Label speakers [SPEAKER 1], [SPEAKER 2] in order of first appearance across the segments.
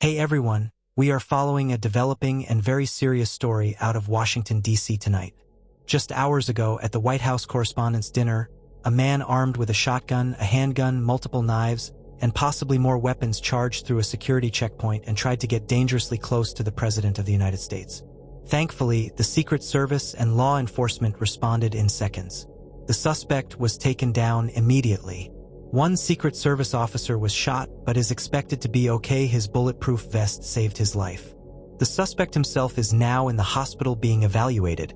[SPEAKER 1] Hey everyone, we are following a developing and very serious story out of Washington, D.C. tonight. Just hours ago at the White House Correspondents Dinner, a man armed with a shotgun, a handgun, multiple knives, and possibly more weapons charged through a security checkpoint and tried to get dangerously close to the President of the United States. Thankfully, the Secret Service and law enforcement responded in seconds. The suspect was taken down immediately. One Secret Service officer was shot but is expected to be okay. His bulletproof vest saved his life. The suspect himself is now in the hospital being evaluated,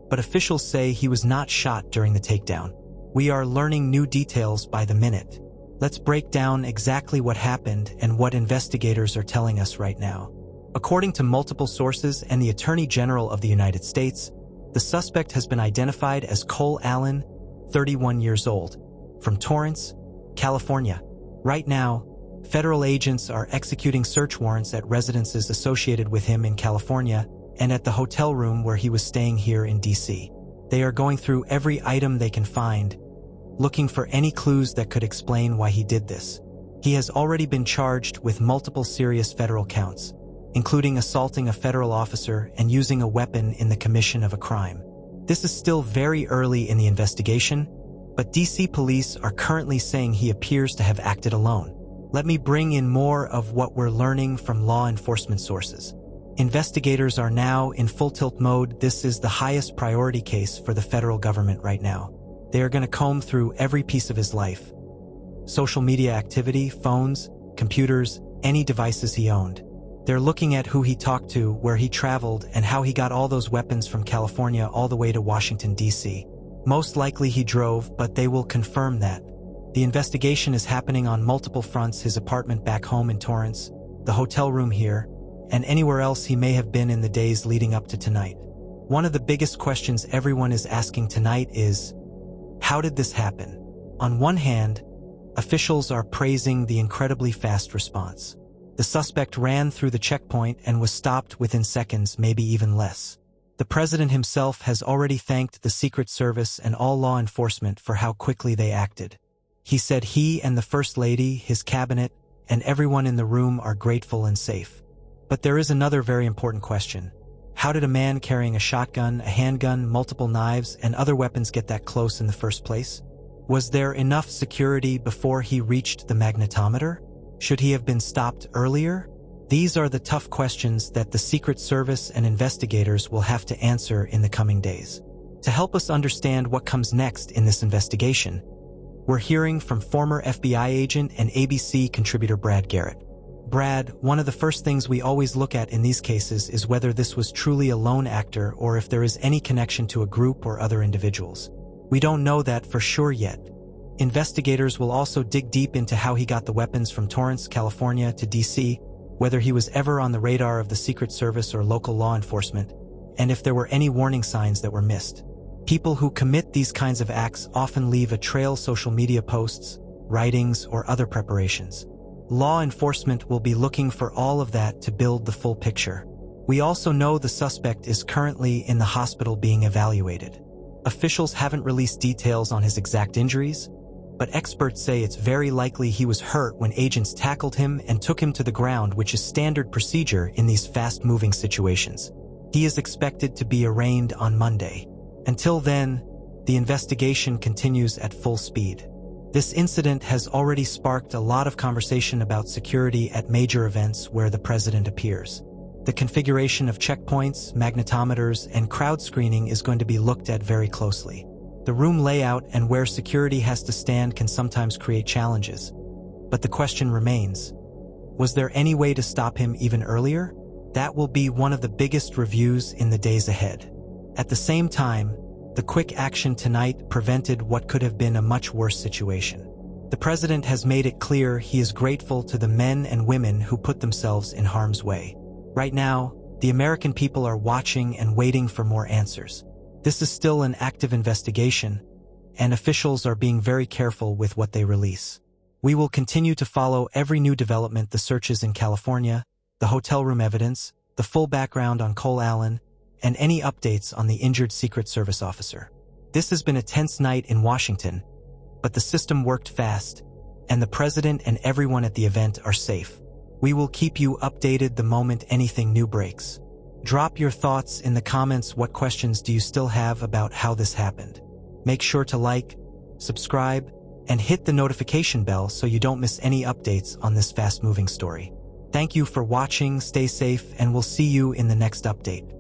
[SPEAKER 1] but officials say he was not shot during the takedown. We are learning new details by the minute. Let's break down exactly what happened and what investigators are telling us right now. According to multiple sources and the Attorney General of the United States, the suspect has been identified as Cole Allen, 31 years old, from Torrance, California. Right now, federal agents are executing search warrants at residences associated with him in California and at the hotel room where he was staying here in D.C. They are going through every item they can find, looking for any clues that could explain why he did this. He has already been charged with multiple serious federal counts, including assaulting a federal officer and using a weapon in the commission of a crime. This is still very early in the investigation, but D.C. police are currently saying he appears to have acted alone. Let me bring in more of what we're learning from law enforcement sources. Investigators are now in full tilt mode. This is the highest priority case for the federal government right now. They are going to comb through every piece of his life. Social media activity, phones, computers, any devices he owned. They're looking at who he talked to, where he traveled, and how he got all those weapons from California all the way to Washington, D.C. Most likely he drove, but they will confirm that. The investigation is happening on multiple fronts: his apartment back home in Torrance, the hotel room here, and anywhere else he may have been in the days leading up to tonight. One of the biggest questions everyone is asking tonight is, how did this happen? On one hand, officials are praising the incredibly fast response. The suspect ran through the checkpoint and was stopped within seconds, maybe even less. The president himself has already thanked the Secret Service and all law enforcement for how quickly they acted. He said he and the First Lady, his cabinet, and everyone in the room are grateful and safe. But there is another very important question. How did a man carrying a shotgun, a handgun, multiple knives, and other weapons get that close in the first place? Was there enough security before he reached the magnetometer? Should he have been stopped earlier? These are the tough questions that the Secret Service and investigators will have to answer in the coming days. To help us understand what comes next in this investigation, we're hearing from former FBI agent and ABC contributor Brad Garrett. Brad, one of the first things we always look at in these cases is whether this was truly a lone actor or if there is any connection to a group or other individuals. We don't know that for sure yet. Investigators will also dig deep into how he got the weapons from Torrance, California to D.C., whether he was ever on the radar of the Secret Service or local law enforcement, and if there were any warning signs that were missed. People who commit these kinds of acts often leave a trail: social media posts, writings, or other preparations. Law enforcement will be looking for all of that to build the full picture. We also know the suspect is currently in the hospital being evaluated. Officials haven't released details on his exact injuries, but experts say it's very likely he was hurt when agents tackled him and took him to the ground, which is standard procedure in these fast-moving situations. He is expected to be arraigned on Monday. Until then, the investigation continues at full speed. This incident has already sparked a lot of conversation about security at major events where the president appears. The configuration of checkpoints, magnetometers, and crowd screening is going to be looked at very closely. The room layout and where security has to stand can sometimes create challenges. But the question remains, was there any way to stop him even earlier? That will be one of the biggest reviews in the days ahead. At the same time, the quick action tonight prevented what could have been a much worse situation. The president has made it clear he is grateful to the men and women who put themselves in harm's way. Right now, the American people are watching and waiting for more answers. This is still an active investigation, and officials are being very careful with what they release. We will continue to follow every new development: the searches in California, the hotel room evidence, the full background on Cole Allen, and any updates on the injured Secret Service officer. This has been a tense night in Washington, but the system worked fast, and the president and everyone at the event are safe. We will keep you updated the moment anything new breaks. Drop your thoughts in the comments. What questions do you still have about how this happened? Make sure to like, subscribe, and hit the notification bell so you don't miss any updates on this fast-moving story. Thank you for watching, stay safe, and we'll see you in the next update.